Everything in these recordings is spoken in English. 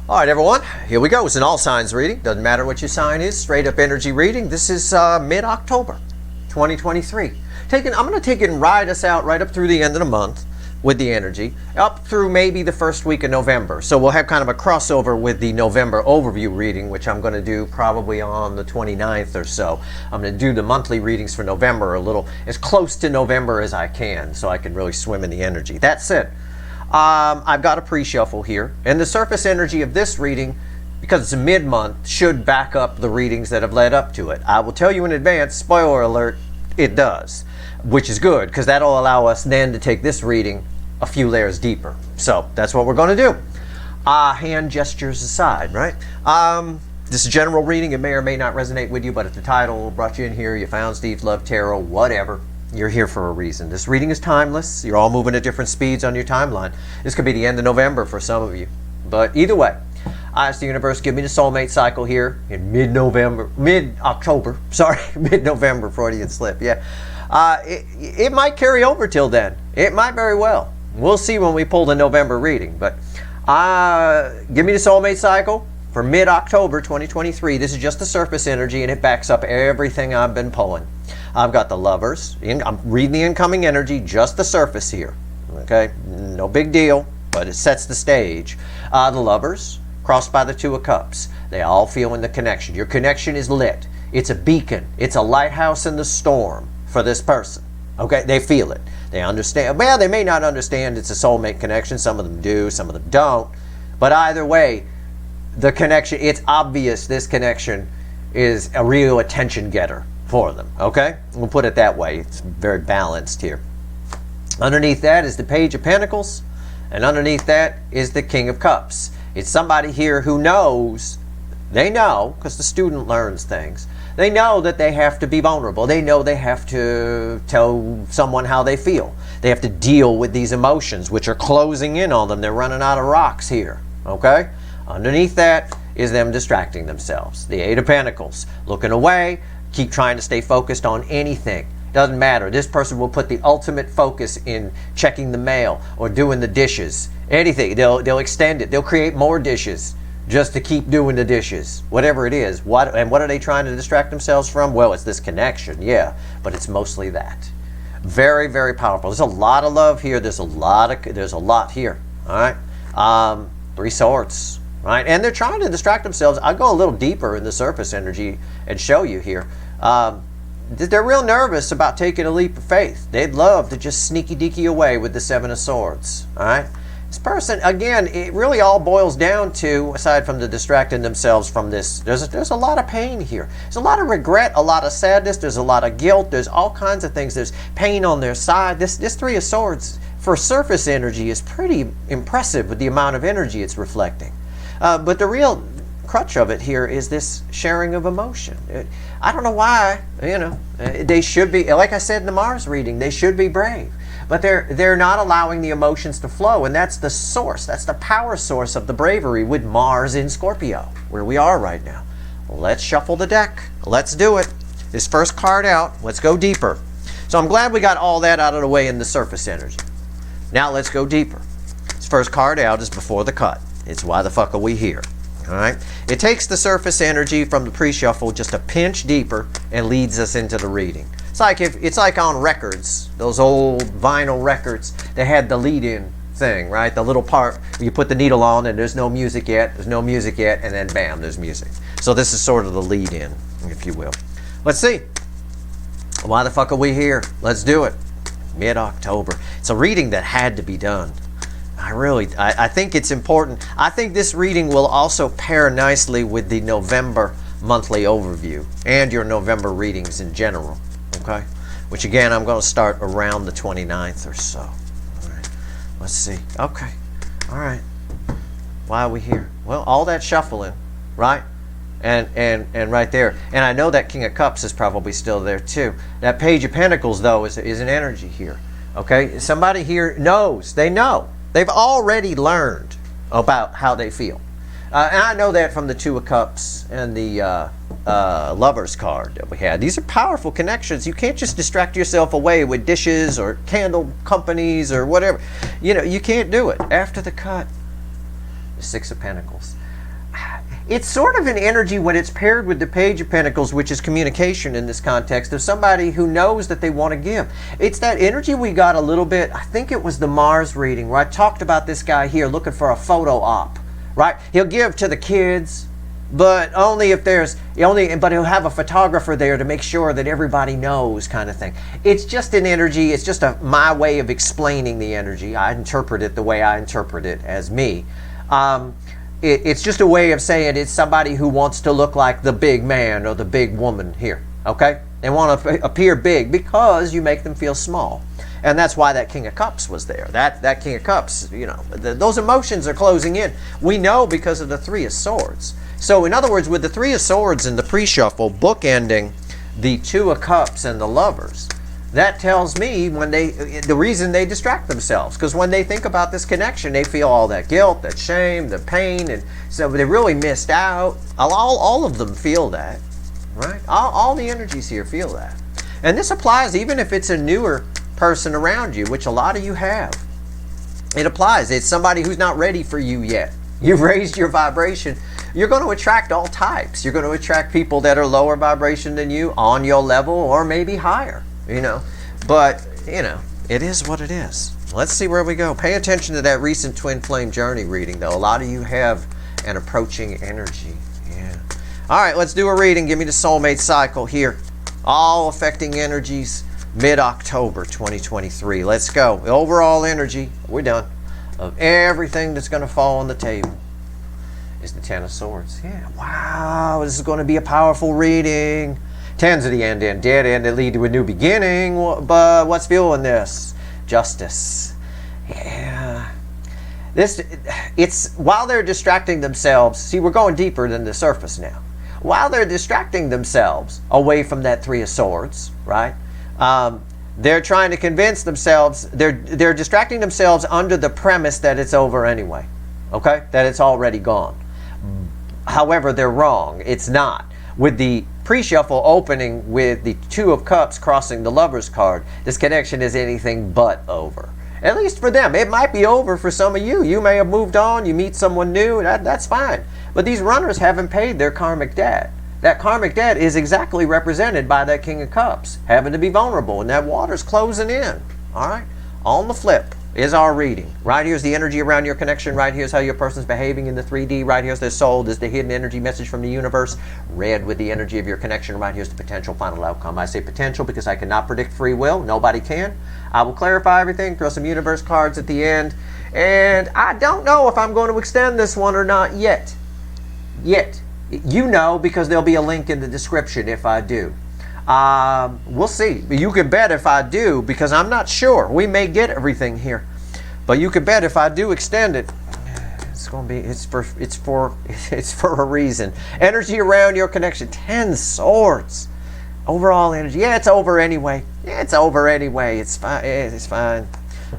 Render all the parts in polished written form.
All right, everyone, here we go. It's an all signs reading. Doesn't matter what your sign is, straight up energy reading. This is mid-October 2023. I'm going to take it and ride us out right up through the end of the month with the energy, up through maybe the first week of November. So we'll have kind of a crossover with the November overview reading, which I'm going to do probably on the 29th or so. I'm going to do the monthly readings for November a little as close to November as I can so I can really swim in the energy. That said, I've got a pre-shuffle here, and the surface energy of this reading, because it's a mid-month, should back up the readings that have led up to it. I will tell you in advance, spoiler alert, it does, which is good, because that'll allow us then to take this reading a few layers deeper. So that's what we're going to do. Hand gestures aside, right? This is a general reading. It may or may not resonate with you, but if the title brought you in here, you found Steve's Love Tarot, whatever, you're here for a reason. This reading is timeless. You're all moving at different speeds on your timeline. This could be the end of November for some of you. But either way, I ask the universe, give me the soulmate cycle here in mid-October. Sorry, mid-November, Freudian slip. Yeah. It might carry over till then. It might very well. We'll see when we pull the November reading. But give me the soulmate cycle for mid-October 2023. This is just the surface energy, and it backs up everything I've been pulling. I've got the lovers. I'm reading the incoming energy, just the surface here. Okay, no big deal, but it sets the stage. The lovers, crossed by the Two of Cups. They all feel in the connection. Your connection is lit. It's a beacon. It's a lighthouse in the storm for this person. Okay, they feel it. They understand. Well, they may not understand it's a soulmate connection. Some of them do, some of them don't. But either way, the connection, it's obvious this connection is a real attention getter for them. Okay, we'll put it that way. It's very balanced here. Underneath that is the Page of Pentacles, and underneath that is the King of Cups. It's somebody here who knows, they know, because the student learns things, they know that they have to be vulnerable. They know they have to tell someone how they feel. They have to deal with these emotions which are closing in on them. They're running out of rocks here. Okay, underneath that is them distracting themselves. The Eight of Pentacles, looking away, keep trying to stay focused on anything. Doesn't matter. This person will put the ultimate focus in checking the mail or doing the dishes. Anything. They'll extend it. They'll create more dishes just to keep doing the dishes. Whatever it is. What are they trying to distract themselves from? Well, it's this connection, yeah. But it's mostly that. Very, very powerful. There's a lot of love here. There's a lot here. All right. Three Swords. Right? And they're trying to distract themselves. I'll go a little deeper in the surface energy and show you here. They're real nervous about taking a leap of faith. They'd love to just sneaky deaky away with the Seven of Swords. All right? This person, again, it really all boils down to, aside from the distracting themselves from this, there's a lot of pain here. There's a lot of regret, a lot of sadness, there's a lot of guilt, there's all kinds of things. There's pain on their side. This Three of Swords, for surface energy, is pretty impressive with the amount of energy it's reflecting. But the real crutch of it here is this sharing of emotion. I don't know why, they should be, like I said in the Mars reading, they should be brave. But they're not allowing the emotions to flow, and that's the source, that's the power source of the bravery with Mars in Scorpio, where we are right now. Let's shuffle the deck. Let's do it. This first card out, let's go deeper. So I'm glad we got all that out of the way in the surface energy. Now let's go deeper. This first card out is Before the Cut. It's Why the Fuck Are We Here? All right. It takes the surface energy from the pre-shuffle just a pinch deeper and leads us into the reading. It's like on records, those old vinyl records. They had the lead-in thing, right? The little part where you put the needle on and there's no music yet, and then bam, there's music. So this is sort of the lead-in, if you will. Let's see. Why the fuck are we here? Let's do it. Mid-October. It's a reading that had to be done. I think it's important. I think this reading will also pair nicely with the November monthly overview and your November readings in general, okay? Which again, I'm going to start around the 29th or so. All right, let's see. Okay, all right. Why are we here? Well, all that shuffling, right? And right there. And I know that King of Cups is probably still there too. That Page of Pentacles, though, is an energy here, okay? Somebody here knows. They know. They've already learned about how they feel. And I know that from the Two of Cups and the Lovers card that we had. These are powerful connections. You can't just distract yourself away with dishes or candle companies or whatever. You can't do it. After the cut, the Six of Pentacles. It's sort of an energy when it's paired with the Page of Pentacles, which is communication in this context, of somebody who knows that they want to give. It's that energy we got a little bit, I think it was the Mars reading, where I talked about this guy here looking for a photo op, right? He'll give to the kids, but only if there's, but he'll have a photographer there to make sure that everybody knows, kind of thing. It's just an energy, it's just my way of explaining the energy. I interpret it the way I interpret it as me. It's just a way of saying it's somebody who wants to look like the big man or the big woman here, okay? They want to appear big because you make them feel small. And that's why that King of Cups was there. That King of Cups, you know, those emotions are closing in. We know because of the Three of Swords. So in other words, with the Three of Swords in the pre-shuffle, bookending the Two of Cups and the Lovers, that tells me the reason they distract themselves, because when they think about this connection, they feel all that guilt, that shame, the pain, and so they really missed out. All of them feel that, right? All the energies here feel that. And this applies even if it's a newer person around you, which a lot of you have. It applies. It's somebody who's not ready for you yet. You've raised your vibration. You're going to attract all types. You're going to attract people that are lower vibration than you, on your level, or maybe higher. You know, but, you know, it is what it is. Let's see where we go. Pay attention to that recent twin flame journey reading, though. A lot of you have an approaching energy. Yeah. All right, let's do a reading. Give me the soulmate cycle here. All affecting energies, mid-October 2023. Let's go. The overall energy, we're done, of everything that's going to fall on the table is the Ten of Swords. Yeah, wow, this is going to be a powerful reading. Tens of the end, dead end that lead to a new beginning. But what's fueling this? Justice. Yeah. It's while they're distracting themselves. See, we're going deeper than the surface now. While they're distracting themselves away from that Three of Swords, right? They're trying to convince themselves. They're distracting themselves under the premise that it's over anyway. Okay, that it's already gone. However, they're wrong. It's not. With the pre-shuffle opening with the Two of Cups crossing the Lover's card, this connection is anything but over. At least for them. It might be over for some of you. You may have moved on, you meet someone new, that's fine. But these runners haven't paid their karmic debt. That karmic debt is exactly represented by that King of Cups, having to be vulnerable, and that water's closing in. All right? On the flip is our reading. Right here's the energy around your connection. Right here's how your person's behaving in the 3D. Right here's their soul. There's the hidden energy message from the universe. Red with the energy of your connection. Right here's the potential final outcome. I say potential because I cannot predict free will. Nobody can. I will clarify everything, throw some universe cards at the end. And I don't know if I'm going to extend this one or not yet. You know, because there'll be a link in the description if I do. We'll see. You can bet if I do, because I'm not sure. We may get everything here, but you can bet if I do extend it, it's going to be. It's for a reason. Energy around your connection. 10 swords. Overall energy. Yeah, it's over anyway. It's over anyway. It's fine. It's fine.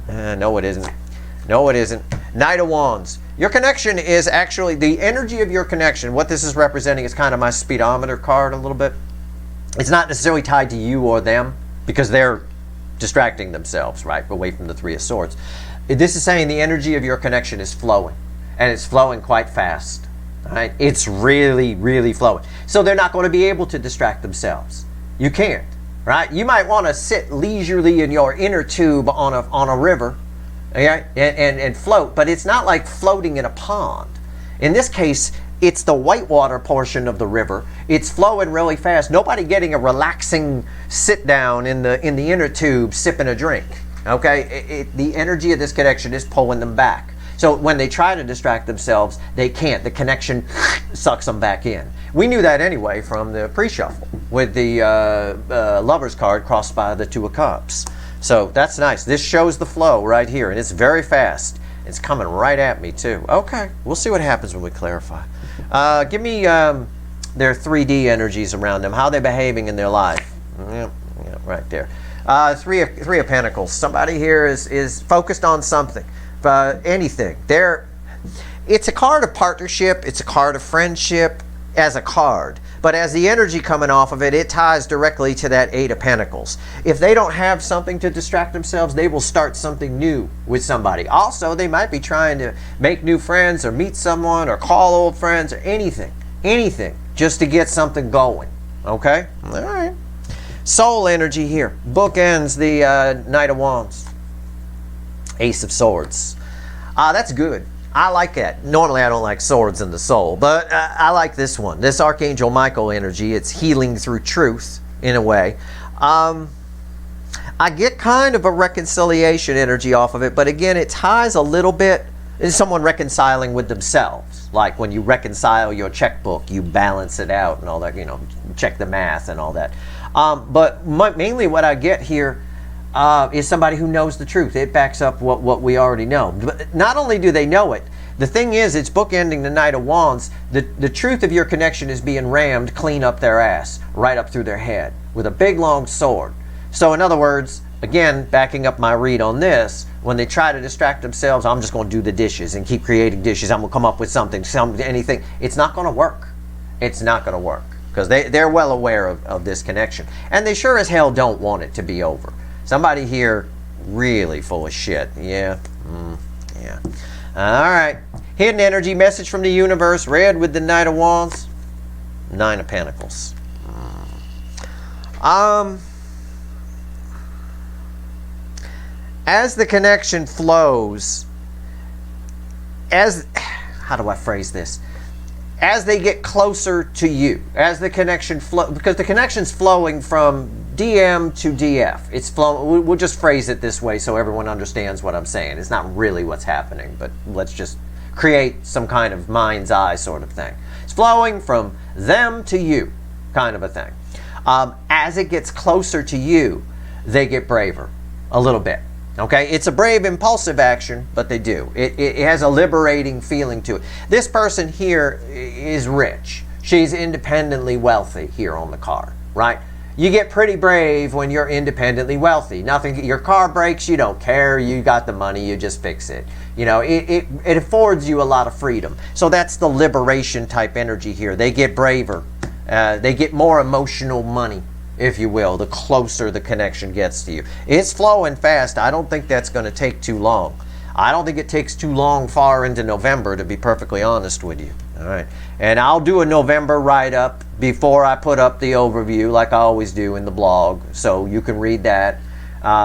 No, it isn't. No, it isn't. Knight of Wands. Your connection is actually the energy of your connection. What this is representing is kind of my speedometer card a little bit. It's not necessarily tied to you or them because they're distracting themselves, right, away from the Three of Swords. This is saying the energy of your connection is flowing, and it's flowing quite fast, right? It's really, really flowing. So they're not going to be able to distract themselves. You can't, right? You might want to sit leisurely in your inner tube on a river, okay, and float, but it's not like floating in a pond. In this case, it's the whitewater portion of the river. It's flowing really fast. Nobody getting a relaxing sit down in the inner tube sipping a drink. Okay, the energy of this connection is pulling them back. So when they try to distract themselves, they can't. The connection sucks them back in. We knew that anyway from the pre-shuffle with the Lover's card crossed by the Two of Cups. So that's nice. This shows the flow right here, and it's very fast. It's coming right at me too. Okay, we'll see what happens when we clarify. Give me their 3D energies around them. How they're behaving in their life. Yeah, right there. Three of Pentacles. Somebody here is focused on something, anything. It's a card of partnership. It's a card of friendship as a card. But as the energy coming off of it, it ties directly to that Eight of Pentacles. If they don't have something to distract themselves, they will start something new with somebody. Also, they might be trying to make new friends or meet someone or call old friends or anything. anything just to get something going. Okay? All right. Soul energy here. Bookends the Knight of Wands. Ace of Swords. That's good. I like that. Normally I don't like swords in the soul, but I like this one. This Archangel Michael energy. It's healing through truth in a way. I get kind of a reconciliation energy off of it, but again, it ties a little bit. It's someone reconciling with themselves. Like when you reconcile your checkbook, you balance it out and all that, you know, check the math and all that. But mainly what I get here is somebody who knows the truth. It backs up what we already know. But not only do they know it, the thing is, it's bookending the Knight of Wands. The truth of your connection is being rammed clean up their ass, right up through their head, with a big long sword. So in other words, again, backing up my read on this, when they try to distract themselves, I'm just going to do the dishes and keep creating dishes. I'm going to come up with something, anything. It's not going to work. It's not going to work. Because they're well aware of this connection. And they sure as hell don't want it to be over. Somebody here really full of shit. Yeah. Yeah. All right. Hidden energy message from the universe. Red with the Knight of Wands. Nine of Pentacles. As the connection flows, how do I phrase this? As they get closer to you, as the connection flows, because the connection's flowing from DM to DF. It's flowing. We'll just phrase it this way so everyone understands what I'm saying. It's not really what's happening, but let's just create some kind of mind's eye sort of thing. It's flowing from them to you, kind of a thing. As it gets closer to you, they get braver a little bit. Okay, it's a brave, impulsive action, but they do. It has a liberating feeling to it. This person here is rich. She's independently wealthy here on the card, right? You get pretty brave when you're independently wealthy. Nothing, your car breaks, you don't care. You got the money, you just fix it. You know, it affords you a lot of freedom. So that's the liberation type energy here. They get braver. They get more emotional money, if you will, the closer the connection gets to you. It's flowing fast. I don't think that's going to take too long. I don't think it takes too long far into November, to be perfectly honest with you. All right. And I'll do a November write-up before I put up the overview, like I always do in the blog. So you can read that,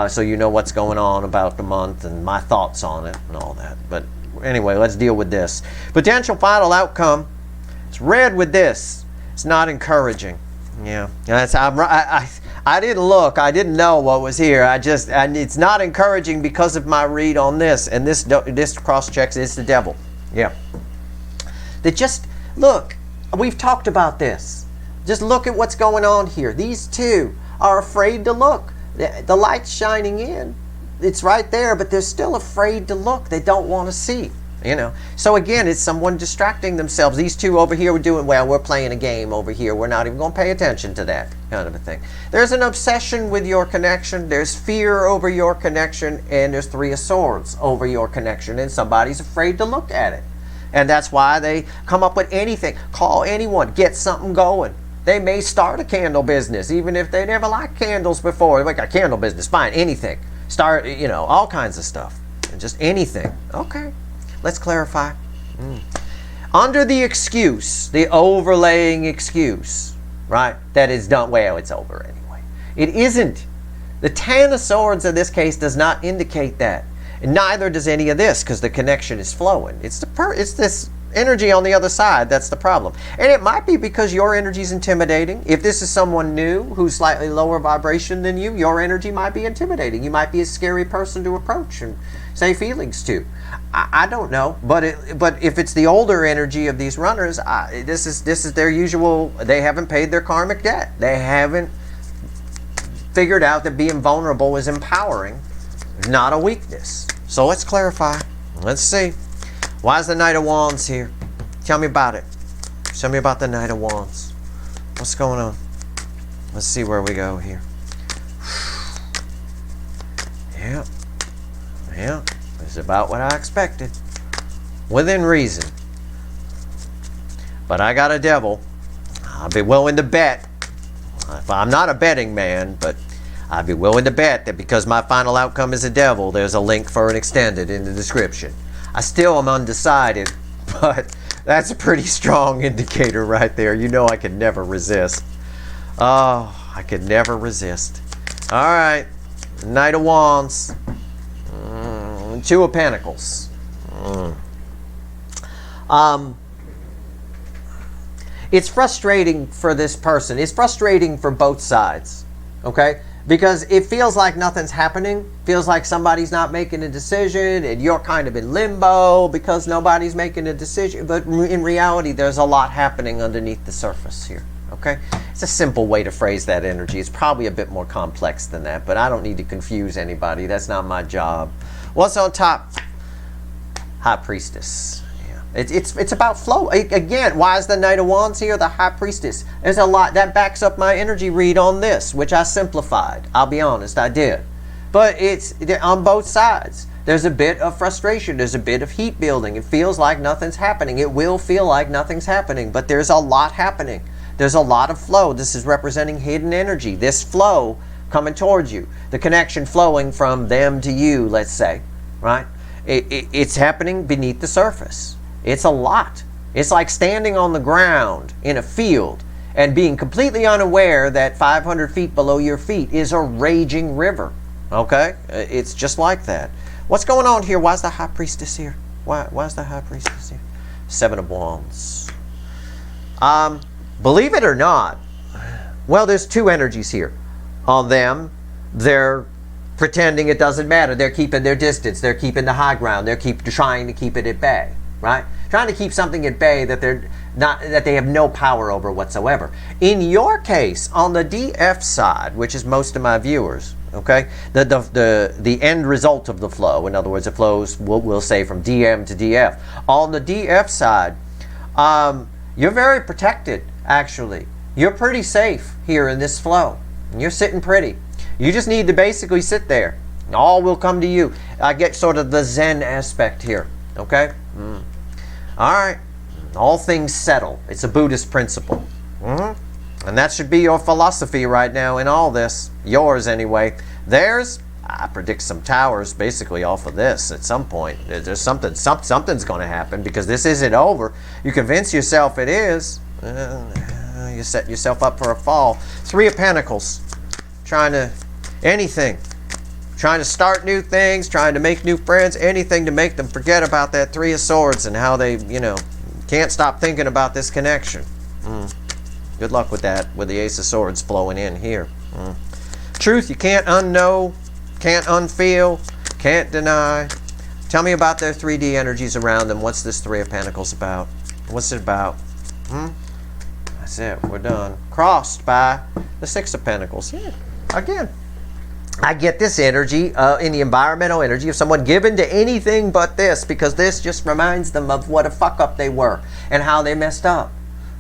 so you know what's going on about the month and my thoughts on it and all that. But anyway, let's deal with this. Potential final outcome. It's red with this. It's not encouraging. Yeah, that's I didn't look. I didn't know what was here. It's not encouraging because of my read on this, and this cross checks. It's the devil. Yeah. They just look. We've talked about this. Just look at what's going on here. These two are afraid to look. The light's shining in. It's right there, but they're still afraid to look. They don't want to see. You know, so again, it's someone distracting themselves. These two over here were doing well. We're playing a game over here. We're not even going to pay attention to that kind of a thing. There's an obsession with your connection. There's fear over your connection, and there's Three of Swords over your connection, and somebody's afraid to look at it. And that's why they come up with anything. Call anyone. Get something going. They may start a candle business, even if they never liked candles before. Like a candle business, fine, anything. Start, you know, all kinds of stuff. And just anything. Okay. Let's clarify. Under the excuse, the overlaying excuse, right, that is done, well, it's over anyway. It isn't. The Ten of Swords in this case does not indicate that. And neither does any of this, because the connection is flowing. It's this energy on the other side that's the problem. And it might be because your energy is intimidating. If this is someone new who's slightly lower vibration than you, your energy might be intimidating. You might be a scary person to approach and say feelings to. I don't know, but if it's the older energy of these runners, this is their usual. They haven't paid their karmic debt. They haven't figured out that being vulnerable is empowering, not a weakness. So let's clarify. Let's see. Why is the Knight of Wands here? Tell me about it. Tell me about the Knight of Wands. What's going on? Let's see where we go here. Yeah. Yeah. It's about what I expected. Within reason. But I got a devil. I'll be willing to bet. I'm not a betting man, but I'd be willing to bet that because my final outcome is a devil, there's a link for an extended in the description. I still am undecided, but That's a pretty strong indicator right there. You know I could never resist. Oh, I could never resist. All right. Knight of Wands. Two of Pentacles. It's frustrating for this person. It's frustrating for both sides. Okay? Because it feels like nothing's happening. Feels like somebody's not making a decision and you're kind of in limbo because nobody's making a decision. But in reality, there's a lot happening underneath the surface here. Okay? It's a simple way to phrase that energy. It's probably a bit more complex than that, but I don't need to confuse anybody. That's not my job. What's on top? High Priestess. It's about flow. Again, why is the Knight of Wands here? The High Priestess. There's a lot that backs up my energy read on this, which I simplified. I'll be honest, I did. But it's on both sides. There's a bit of frustration. There's a bit of heat building. It feels like nothing's happening. It will feel like nothing's happening, but there's a lot happening. There's a lot of flow. This is representing hidden energy. This flow coming towards you. The connection flowing from them to you, let's say, right? It's happening beneath the surface. It's a lot. It's like standing on the ground in a field and being completely unaware that 500 feet below your feet is a raging river. Okay? It's just like that. What's going on here? Why is the High Priestess here? Why is the High Priestess here? Seven of Wands. Believe it or not, well, there's two energies here. On them, they're pretending it doesn't matter. They're keeping their distance. They're keeping the high ground. They're trying to keep it at bay. Right? Trying to keep something at bay that they have no power over whatsoever. In your case, on the DF side, which is most of my viewers, okay, the end result of the flow, in other words, it flows, we'll say from DM to DF. On the DF side, you're very protected, actually. You're pretty safe here in this flow. You're sitting pretty. You just need to basically sit there. All will come to you. I get sort of the Zen aspect here. Okay? All right. All things settle. It's a Buddhist principle. And that should be your philosophy right now in all this. Yours, anyway. Theirs, I predict some towers basically off of this at some point. There's something's going to happen because this isn't over. You convince yourself it is. You set yourself up for a fall. Three of Pentacles. Trying to start new things, trying to make new friends, anything to make them forget about that Three of Swords and how they, can't stop thinking about this connection. Good luck with that, with the Ace of Swords flowing in here. Truth you can't unknow, can't unfeel, can't deny. Tell me about their 3D energies around them. What's this Three of Pentacles about? What's it about? That's it. We're done. Crossed by the Six of Pentacles. Yeah, again. I get this energy in the environmental energy of someone given to anything but this, because this just reminds them of what a fuck up they were and how they messed up,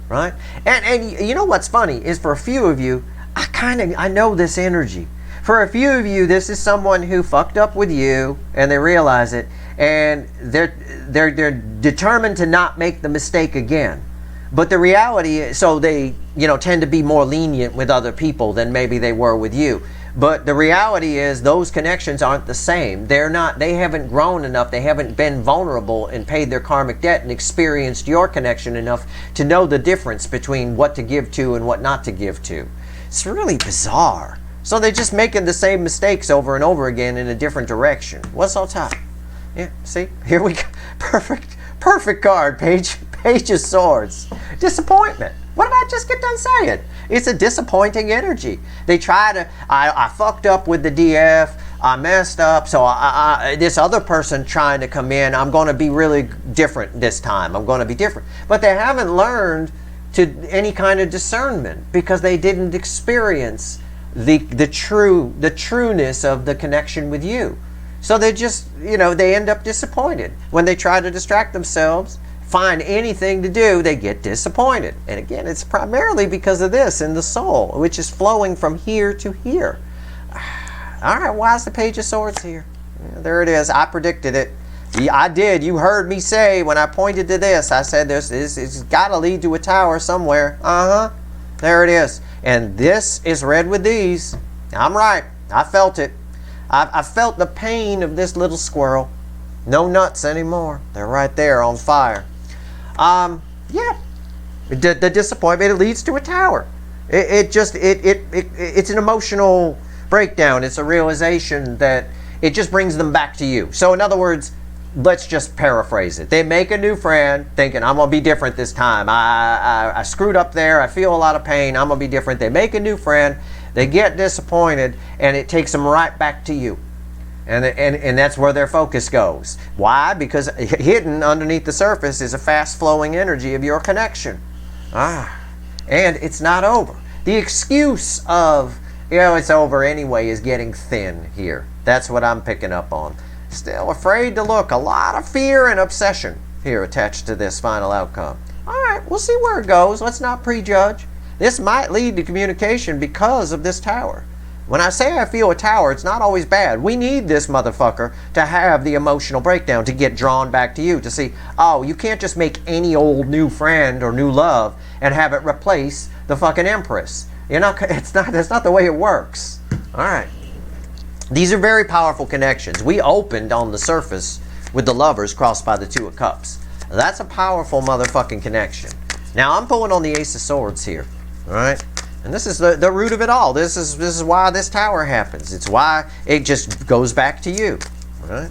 right? And you know what's funny is for a few of you, I know this energy. For a few of you, this is someone who fucked up with you and they realize it, and they're determined to not make the mistake again. But the reality is, so they tend to be more lenient with other people than maybe they were with you. But the reality is those connections aren't the same. They haven't grown enough, they haven't been vulnerable and paid their karmic debt and experienced your connection enough to know the difference between what to give to and what not to give to. It's really bizarre. So they're just making the same mistakes over and over again in a different direction. What's on top? Yeah, see? Here we go. Perfect card, Page of Swords. Disappointment. What did I just get done saying? It's a disappointing energy. They try to, I fucked up with the DF, I messed up, so this other person trying to come in, I'm going to be really different this time. I'm going to be different. But they haven't learned to any kind of discernment because they didn't experience the trueness of the connection with you. So they just, they end up disappointed. When they try to distract themselves, find anything to do, they get disappointed. And again, it's primarily because of this in the soul, which is flowing from here to here. All right, why is the Page of Swords here? Yeah, there it is. I predicted it. I did. You heard me say when I pointed to this, I said it's got to lead to a tower somewhere. There it is. And this is red with these. I'm right. I felt it. I felt the pain of this little squirrel. No nuts anymore. They're right there on fire. Yeah, the disappointment, it leads to a tower. It's an emotional breakdown. It's a realization that it just brings them back to you. So in other words, let's just paraphrase it. They make a new friend thinking, I'm going to be different this time. I screwed up there. I feel a lot of pain. I'm going to be different. They make a new friend. They get disappointed, and it takes them right back to you. And that's where their focus goes. Why? Because hidden underneath the surface is a fast-flowing energy of your connection. And it's not over. The excuse of, it's over anyway is getting thin here. That's what I'm picking up on. Still afraid to look. A lot of fear and obsession here attached to this final outcome. All right, we'll see where it goes. Let's not prejudge. This might lead to communication because of this tower. When I say I feel a tower, it's not always bad. We need this motherfucker to have the emotional breakdown, to get drawn back to you, to see, you can't just make any old new friend or new love and have it replace the fucking Empress. That's not the way it works. All right. These are very powerful connections. We opened on the surface with the Lovers crossed by the Two of Cups. That's a powerful motherfucking connection. Now I'm pulling on the Ace of Swords here. All right. And this is the root of it all. This is why this tower happens. It's why it just goes back to you. Right?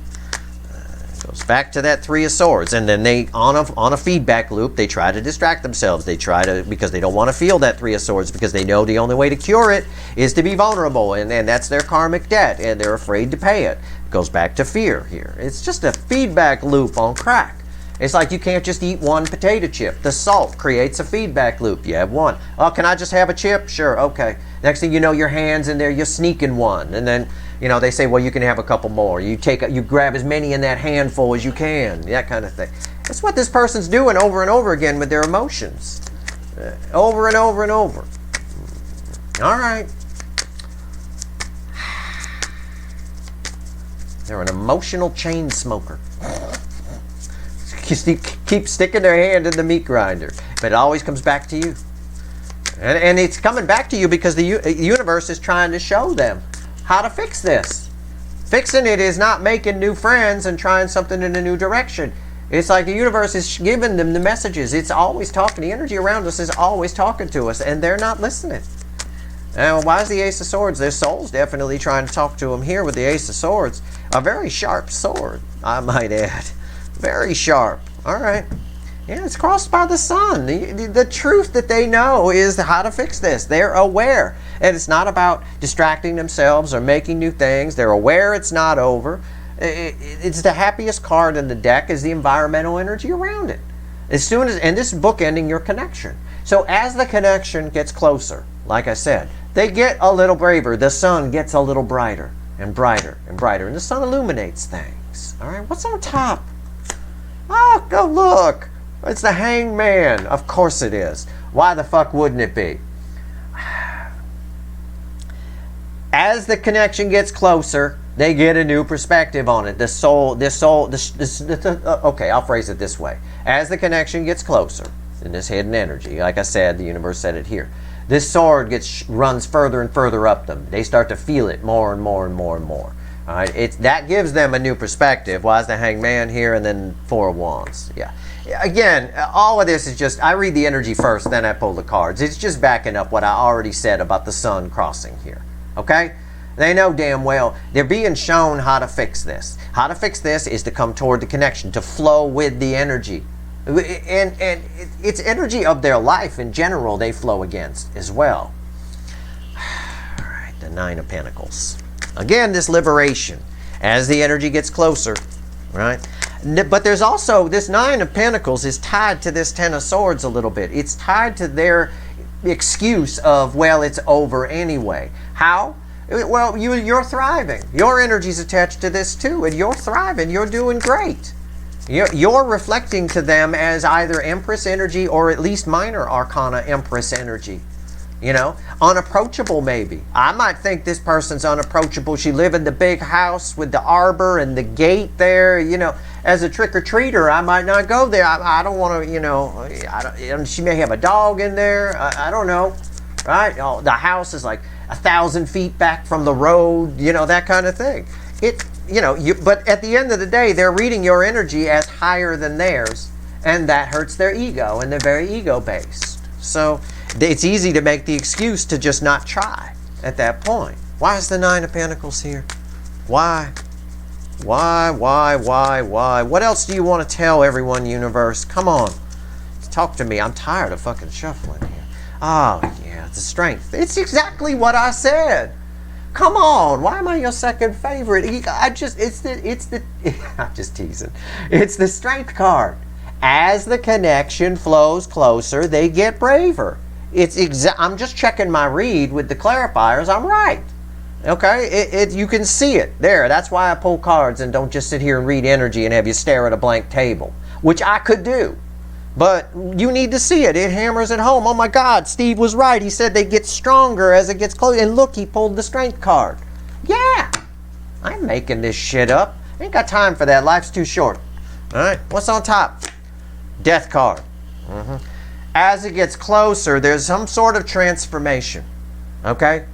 Goes back to that Three of Swords. And then they, on a feedback loop, they try to distract themselves. They try to, because they don't want to feel that Three of Swords, because they know the only way to cure it is to be vulnerable. And that's their karmic debt. And they're afraid to pay it. It goes back to fear here. It's just a feedback loop on crack. It's like you can't just eat one potato chip. The salt creates a feedback loop. You have one. Oh, can I just have a chip? Sure, okay. Next thing you know, your hand's in there, you're sneaking one. And then, they say, well, you can have a couple more. You grab as many in that handful as you can. That kind of thing. That's what this person's doing over and over again with their emotions. Over and over and over. All right. They're an emotional chain smoker. Keep sticking their hand in the meat grinder, but it always comes back to you. And it's coming back to you because the universe is trying to show them how to fix this. Fixing it is not making new friends and trying something in a new direction. It's like the universe is giving them the messages. It's always talking. The energy around us is always talking to us, and they're not listening. Now, why is the Ace of Swords? Their soul's definitely trying to talk to them here with the Ace of Swords. A very sharp sword, I might add. Very sharp. All right. Yeah, it's crossed by the sun. The truth that they know is how to fix this. They're aware. And it's not about distracting themselves or making new things. They're aware it's not over. It's the happiest card in the deck is the environmental energy around it. And this is bookending your connection. So as the connection gets closer, like I said, they get a little braver. The sun gets a little brighter and brighter and brighter. And the sun illuminates things. All right. What's on top? Oh, go look. It's the Hanged Man. Of course it is. Why the fuck wouldn't it be? As the connection gets closer, they get a new perspective on it. Okay, I'll phrase it this way. As the connection gets closer, in this hidden energy, like I said, the universe said it here, this sword runs further and further up them. They start to feel it more and more and more and more. All right, that gives them a new perspective. Why is the Hanged Man here and then Four of Wands? Yeah. Again, all of this is just, I read the energy first, then I pull the cards. It's just backing up what I already said about the sun crossing here. Okay? They know damn well they're being shown how to fix this. How to fix this is to come toward the connection, to flow with the energy. And it's energy of their life in general they flow against as well. All right, the Nine of Pentacles. Again, this liberation as the energy gets closer, right? But there's also, this Nine of Pentacles is tied to this Ten of Swords a little bit. It's tied to their excuse of, well, it's over anyway. How? Well, you're thriving. Your energy's attached to this too, and you're thriving. You're doing great. You're reflecting to them as either Empress energy or at least minor arcana Empress energy. Unapproachable maybe. I might think this person's unapproachable. She live in the big house with the arbor and the gate there. As a trick-or-treater, I might not go there. I don't want to, she may have a dog in there. I don't know, right? The house is like 1,000 feet back from the road, that kind of thing. But at the end of the day, they're reading your energy as higher than theirs. And that hurts their ego, and they're very ego-based. So it's easy to make the excuse to just not try at that point. Why is the Nine of Pentacles here? Why? Why? What else do you want to tell everyone, universe? Come on. Talk to me. I'm tired of fucking shuffling here. Oh, yeah, the Strength. It's exactly what I said. Come on. Why am I your second favorite? I'm just teasing. It's the Strength card. As the connection flows closer, they get braver. I'm just checking my read with the clarifiers. I'm right. Okay, you can see it there. That's why I pull cards and don't just sit here and read energy and have you stare at a blank table, which I could do. But you need to see it. It hammers it home. Oh my God, Steve was right. He said they get stronger as it gets closer. And look, he pulled the Strength card. Yeah, I'm making this shit up. Ain't got time for that. Life's too short. All right, what's on top? Death card. As it gets closer, there's some sort of transformation. Okay?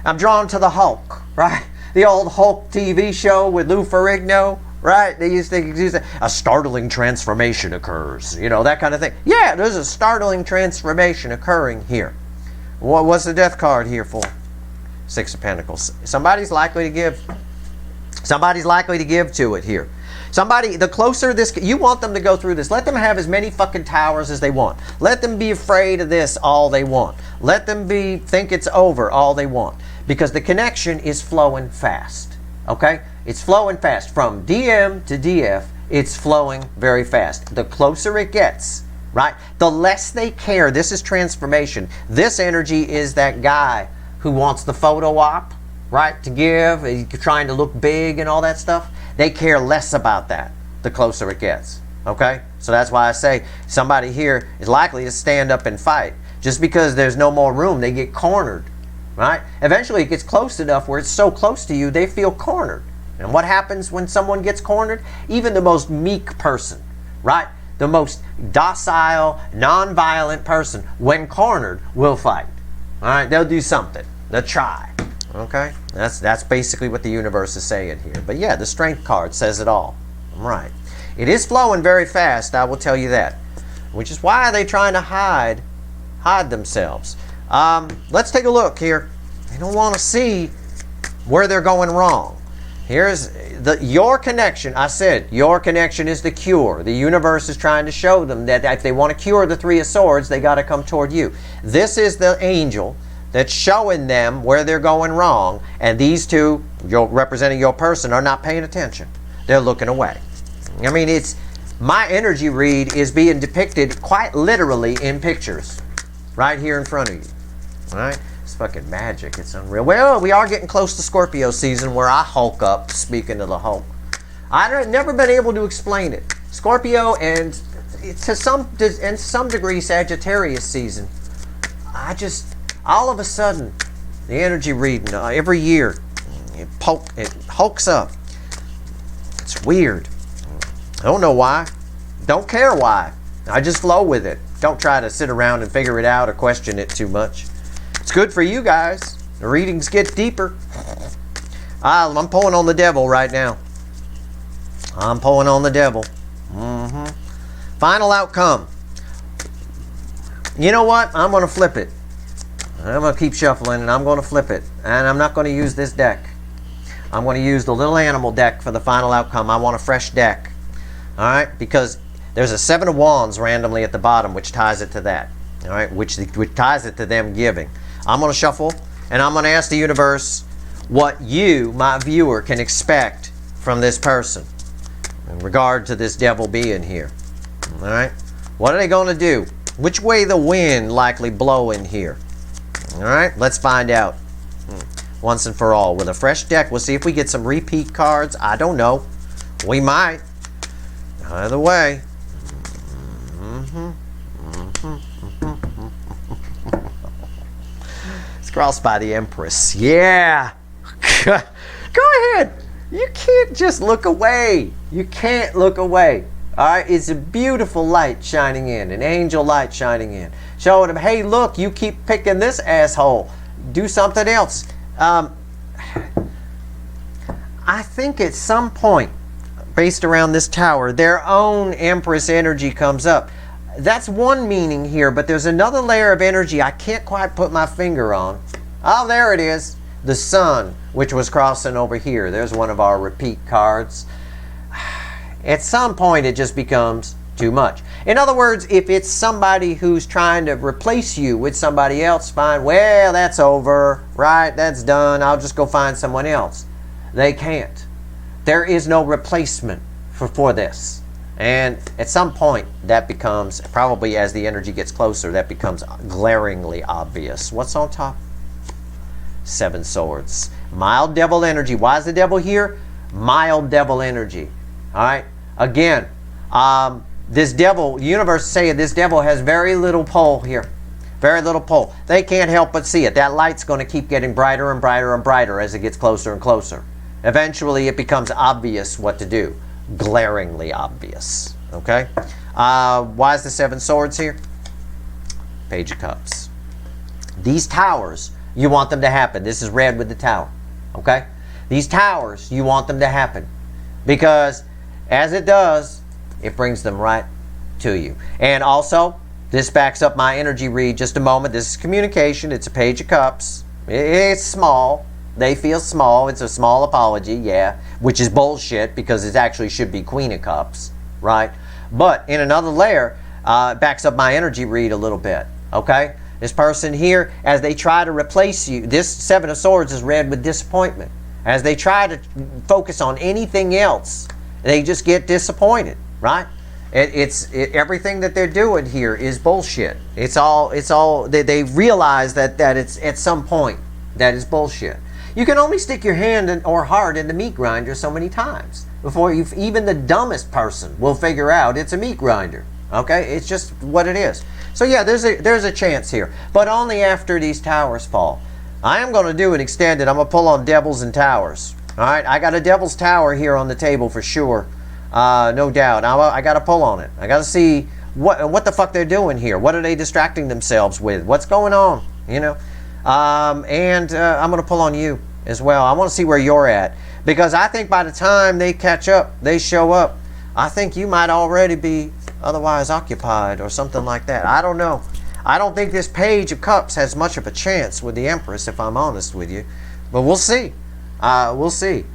I'm drawn to the Hulk, right? The old Hulk TV show with Lou Ferrigno, right? They used to use a startling transformation occurs, you know, that kind of thing. Yeah, there's a startling transformation occurring here. What's the Death card here for? Six of Pentacles. Somebody's likely to give to it here. Somebody, the closer this, you want them to go through this. Let them have as many fucking towers as they want. Let them be afraid of this all they want. Let them think it's over all they want. Because the connection is flowing fast. Okay? It's flowing fast. From DM to DF, it's flowing very fast. The closer it gets, right? The less they care. This is transformation. This energy is that guy who wants the photo op, right? To give, trying to look big and all that stuff. They care less about that the closer it gets. Okay? So that's why I say somebody here is likely to stand up and fight. Just because there's no more room, they get cornered. Right? Eventually it gets close enough where it's so close to you, they feel cornered. And what happens when someone gets cornered? Even the most meek person, right? The most docile, non-violent person, when cornered, will fight. All right? They'll do something. They'll try. Okay? That's basically what the universe is saying here. But yeah, the Strength card says it all. I'm right. It is flowing very fast, I will tell you that. Which is why they're trying to hide themselves. Let's take a look here. They don't want to see where they're going wrong. Here's your connection. I said your connection is the cure. The universe is trying to show them that if they want to cure the Three of Swords, they got to come toward you. This is the angel that's showing them where they're going wrong, and these two, representing your person, are not paying attention. They're looking away. I mean, my energy read is being depicted quite literally in pictures right here in front of you. All right? It's fucking magic. It's unreal. Well, we are getting close to Scorpio season where I Hulk up, speaking of the Hulk. I've never been able to explain it. Scorpio and to some degree Sagittarius season. All of a sudden, the energy reading every year, it hulks up. It's weird. I don't know why. Don't care why. I just flow with it. Don't try to sit around and figure it out or question it too much. It's good for you guys. The readings get deeper. I'm pulling on the devil right now. I'm pulling on the devil. Final outcome. You know what? I'm going to flip it. I'm going to keep shuffling and I'm going to flip it. And I'm not going to use this deck. I'm going to use the little animal deck for the final outcome. I want a fresh deck. All right? Because there's a Seven of Wands randomly at the bottom, which ties it to that. All right? Which ties it to them giving. I'm going to shuffle and I'm going to ask the universe what you, my viewer, can expect from this person in regard to this devil being here. All right? What are they going to do? Which way the wind likely blow in here? All right, let's find out once and for all. With a fresh deck, we'll see if we get some repeat cards. I don't know. We might. Either way. It's crossed by the Empress. Yeah. Go ahead. You can't just look away. You can't look away. All right, it's a beautiful light shining in, an angel light shining in. Showing them, hey, look, you keep picking this asshole. Do something else. I think at some point, based around this tower, their own Empress energy comes up. That's one meaning here, but there's another layer of energy I can't quite put my finger on. Oh, there it is. The sun, which was crossing over here. There's one of our repeat cards. At some point, it just becomes too much. In other words, if it's somebody who's trying to replace you with somebody else, fine. Well, that's over, right? That's done. I'll just go find someone else. They can't. There is no replacement for this. And at some point, that becomes, probably as the energy gets closer, that becomes glaringly obvious. What's on top? 7 swords. Mild devil energy. Why is the devil here? Mild devil energy. All right? Again, this devil, universe saying this devil has very little pull here. Very little pull. They can't help but see it. That light's going to keep getting brighter and brighter and brighter as it gets closer and closer. Eventually, it becomes obvious what to do. Glaringly obvious. Okay? Why is the 7 swords here? Page of Cups. These towers, you want them to happen. This is red with the tower. Okay? These towers, you want them to happen. Because as it does, it brings them right to you. And also, this backs up my energy read. Just a moment. This is communication. It's a Page of Cups. It's small. They feel small. It's a small apology, yeah, which is bullshit because it actually should be Queen of Cups, right? But in another layer, it backs up my energy read a little bit, okay? This person here, as they try to replace you, this 7 of Swords is red with disappointment. As they try to focus on anything else, they just get disappointed, right? Everything that they're doing here is bullshit. They realize that it's at some point that is bullshit. You can only stick your hand or heart in the meat grinder so many times before even the dumbest person will figure out it's a meat grinder. Okay, it's just what it is. So yeah, there's a chance here, but only after these towers fall. I am going to do an extended. I'm going to pull on devils and towers. All right, I got a devil's tower here on the table for sure, no doubt. I got to pull on it. I got to see what the fuck they're doing here. What are they distracting themselves with? What's going on? You know. I'm going to pull on you as well. I want to see where you're at. Because I think by the time they catch up, they show up, I think you might already be otherwise occupied or something like that. I don't know. I don't think this Page of Cups has much of a chance with the Empress, if I'm honest with you. But we'll see. We'll see.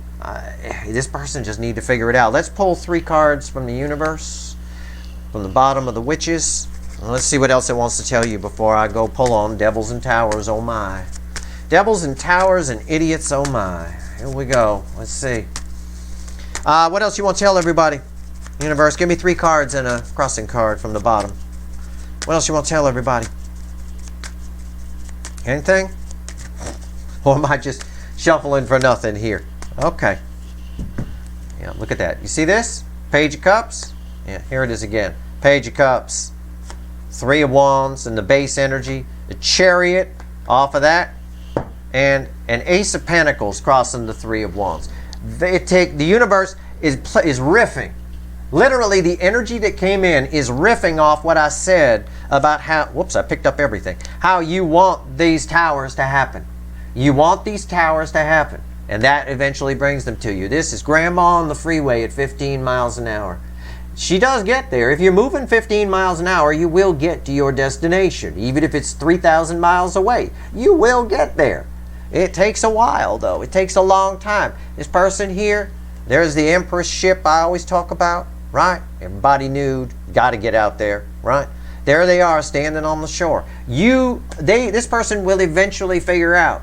This person just need to figure it out. Let's pull 3 cards from the universe, from the bottom of the Witches. Let's see what else it wants to tell you before I go pull on Devils and Towers, oh my. Devils and Towers and Idiots, oh my. Here we go. Let's see. What else you want to tell everybody? Universe, give me 3 cards and a crossing card from the bottom. What else you want to tell everybody? Anything? Or am I just shuffling for nothing here? Okay. Yeah, look at that. You see this? Page of Cups? Yeah, here it is again. Page of Cups. 3 of Wands and the base energy, the Chariot off of that, and an Ace of Pentacles crossing the 3 of Wands. The universe is riffing. Literally, the energy that came in is riffing off what I said about how, whoops, I picked up everything, how you want these towers to happen. You want these towers to happen, and that eventually brings them to you. This is Grandma on the freeway at 15 miles an hour. She does get there. If you're moving 15 miles an hour, you will get to your destination. Even if it's 3,000 miles away, you will get there. It takes a while, though. It takes a long time. This person here, there's the Empress ship I always talk about, right? Everybody nude, got to get out there, right? There they are standing on the shore. This person will eventually figure out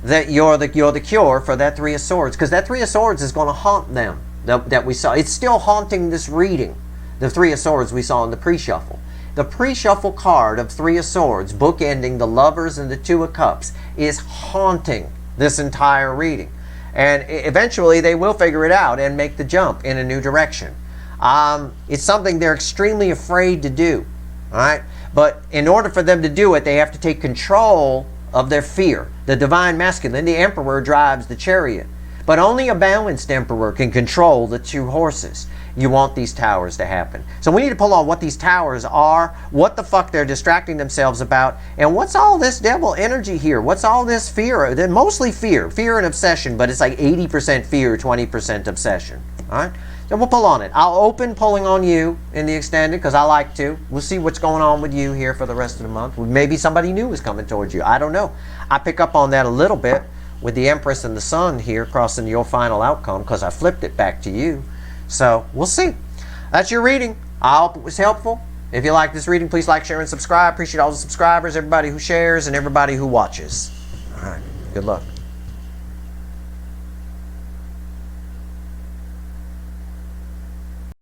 that you're the cure for that 3 of Swords, because that 3 of Swords is going to haunt them. That we saw. It's still haunting this reading. The 3 of Swords we saw in the pre-shuffle. The pre-shuffle card of 3 of Swords, bookending the Lovers and the 2 of Cups, is haunting this entire reading. And eventually they will figure it out and make the jump in a new direction. It's something they're extremely afraid to do. All right? But in order for them to do it, they have to take control of their fear. The Divine Masculine, the Emperor, drives the Chariot. But only a balanced Emperor can control the 2 horses. You want these towers to happen. So we need to pull on what these towers are, what the fuck they're distracting themselves about, and what's all this devil energy here? What's all this fear? They're mostly fear and obsession, but it's like 80% fear, 20% obsession. All right. Then we'll pull on it. I'll open pulling on you in the extended because I like to. We'll see what's going on with you here for the rest of the month. Maybe somebody new is coming towards you. I don't know. I pick up on that a little bit with the Empress and the Sun here crossing your final outcome because I flipped it back to you. So we'll see. That's your reading. I hope it was helpful. If you like this reading, please like, share, and subscribe. Appreciate all the subscribers, everybody who shares, and everybody who watches. All right. Good luck.